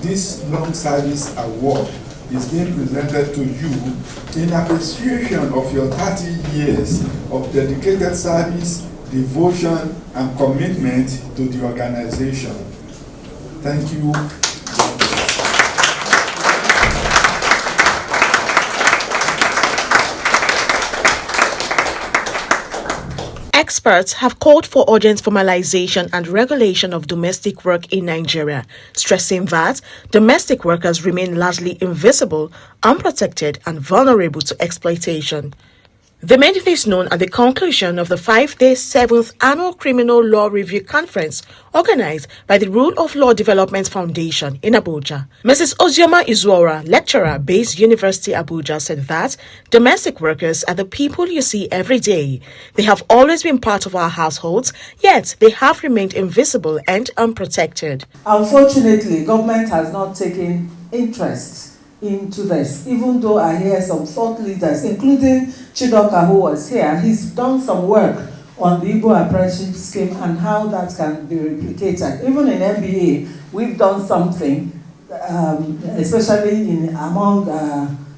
this long service award is being presented to you in appreciation of your 30 years of dedicated service, devotion, and commitment to the organization. Thank you. Experts have called for urgent formalization and regulation of domestic work in Nigeria, stressing that domestic workers remain largely invisible, unprotected, and vulnerable to exploitation. They made this known at the conclusion of the 5-day 7th Annual Criminal Law Review Conference organized by the Rule of Law Development Foundation in Abuja. Mrs. Ozioma Izuora, lecturer based University Abuja, said that domestic workers are the people you see every day. They have always been part of our households, yet they have remained invisible and unprotected. Unfortunately, government has not taken interest into this, even though I hear some thought leaders, including Chidoka, who was here. He's done some work on the Igbo apprenticeship scheme and how that can be replicated. Even in MBA, we've done something, especially among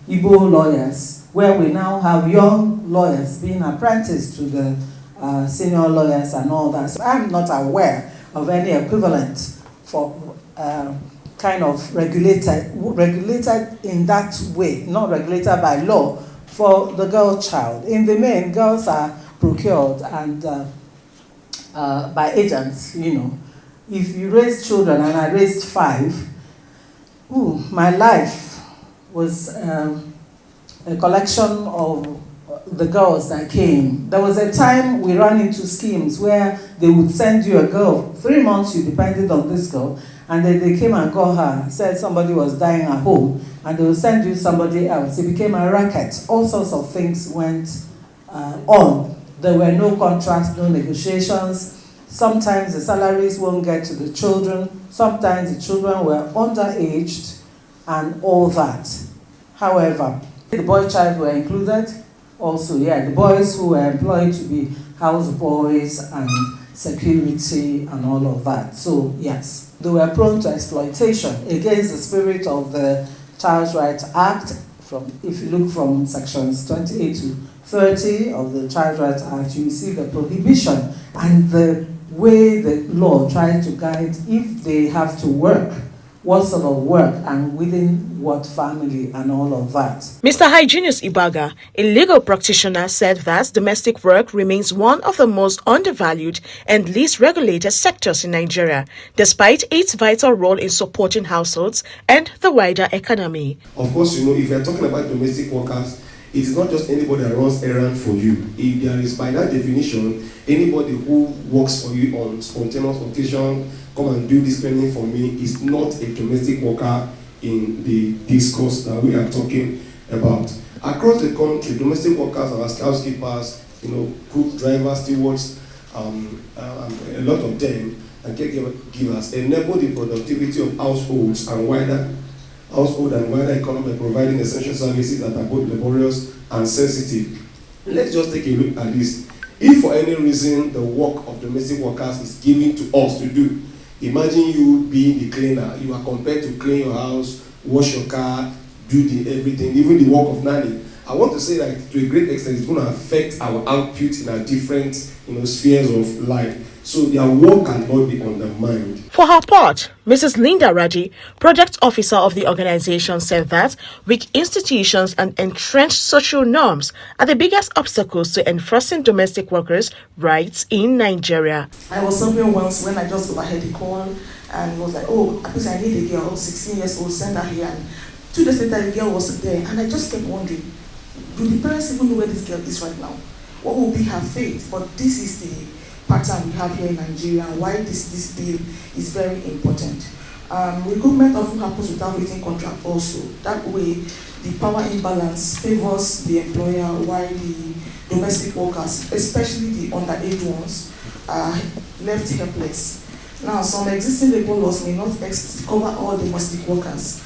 Igbo lawyers, where we now have young lawyers being apprenticed to the senior lawyers and all that. So I'm not aware of any equivalent for kind of regulated in that way, not regulated by law, for the girl child. In the main, girls are procured and by agents, you know. If you raise children, and I raised 5, my life was a collection of the girls that came. There was a time we ran into schemes where they would send you a girl. 3 months you depended on this girl, and then they came and got her, said somebody was dying at home, and they would send you somebody else. It became a racket. All sorts of things went on. There were no contracts, no negotiations. Sometimes the salaries won't get to the children. Sometimes the children were underaged and all that. However, the boy child were included. Also, the boys who were employed to be house boys and security and all of that. So, yes, they were prone to exploitation against the spirit of the Child Rights Act. If you look from sections 28 to 30 of the Child Rights Act, you see the prohibition and the way the law tries to guide if they have to work, what sort of work and within what family and all of that. Mr. Hyginus Ibaga, a legal practitioner, said that domestic work remains one of the most undervalued and least regulated sectors in Nigeria, despite its vital role in supporting households and the wider economy. Of course, if you're talking about domestic workers, it is not just anybody that runs errands for you. If there is, by that definition, anybody who works for you on spontaneous occasion, come and do this cleaning for me, is not a domestic worker in the discourse that we are talking about. Across the country, domestic workers are as housekeepers, cook, drivers, stewards, a lot of them, and caregivers enable the productivity of households and wider economy by providing essential services that are both laborious and sensitive. Let's just take a look at this. If for any reason the work of domestic workers is given to us to do, imagine you being the cleaner. You are compelled to clean your house, wash your car, do everything, even the work of nanny. I want to say that to a great extent, it's going to affect our output in our different spheres of life. So their work cannot be undermined. For her part, Mrs. Linda Raji, project officer of the organization, said that weak institutions and entrenched social norms are the biggest obstacles to enforcing domestic workers' rights in Nigeria. I was somewhere once when I just overheard a call and was like, because I need a girl, 16 years old, send her here. And 2 days later, the girl was there, and I just kept wondering, do the parents even know where this girl is right now? What will be her fate? But this is the pattern we have here in Nigeria, and why this bill is very important. Recruitment often happens without written contract also. That way, the power imbalance favors the employer while the domestic workers, especially the underage ones, are left helpless. Now, some existing labor laws may not cover all domestic workers.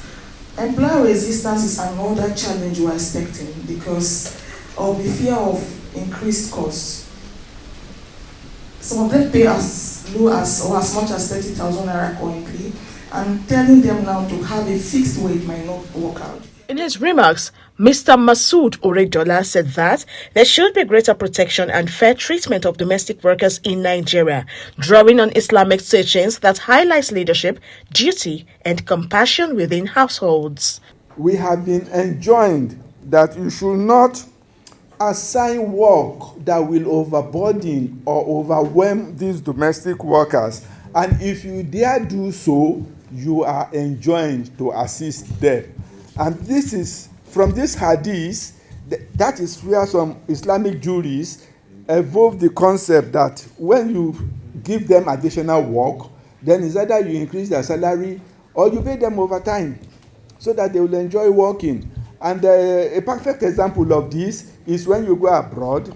Employer resistance is another challenge we are expecting because of the fear of increased costs. Some of them pay as low as or as much as 30,000 naira currently, and telling them now to have a fixed wage might not work out. In his remarks, Mr. Masood Oredola said that there should be greater protection and fair treatment of domestic workers in Nigeria, drawing on Islamic teachings that highlights leadership, duty, and compassion within households. We have been enjoined that you should not assign work that will overburden or overwhelm these domestic workers. And if you dare do so, you are enjoined to assist them. And this is, from this hadith, that is where some Islamic jurists evolve the concept that when you give them additional work, then it's either you increase their salary or you pay them overtime so that they will enjoy working. And a perfect example of this is when you go abroad,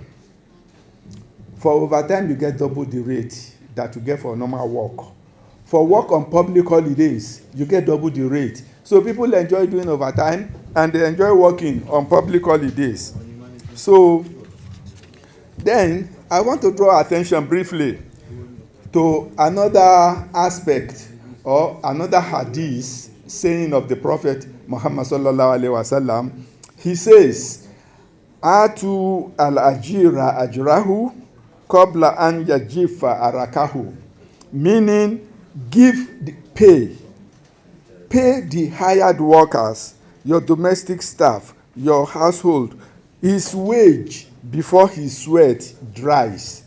for overtime you get double the rate that you get for normal work. For work on public holidays, you get double the rate. So people enjoy doing overtime and they enjoy working on public holidays. So then I want to draw attention briefly to another aspect or another hadith saying of the Prophet Muhammad sallallahu alaihi wasallam. He says, "Atu al-ajira ajrahu qabla an yajifa arakahu," meaning give the pay the hired workers, your domestic staff, your household, his wage before his sweat dries.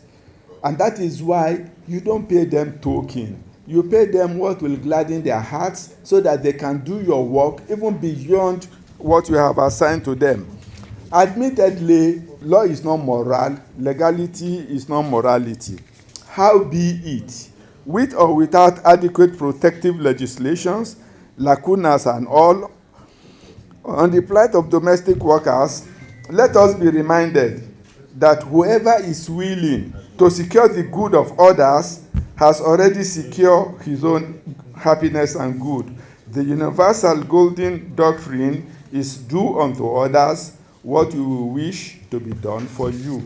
And that is why you don't pay them token. You pay them what will gladden their hearts so that they can do your work even beyond what you have assigned to them. Admittedly, law is not moral, legality is not morality. How be it, with or without adequate protective legislations, lacunas and all, on the plight of domestic workers, let us be reminded that whoever is willing to secure the good of others has already secured his own happiness and good. The universal golden doctrine is do unto others what you wish to be done for you.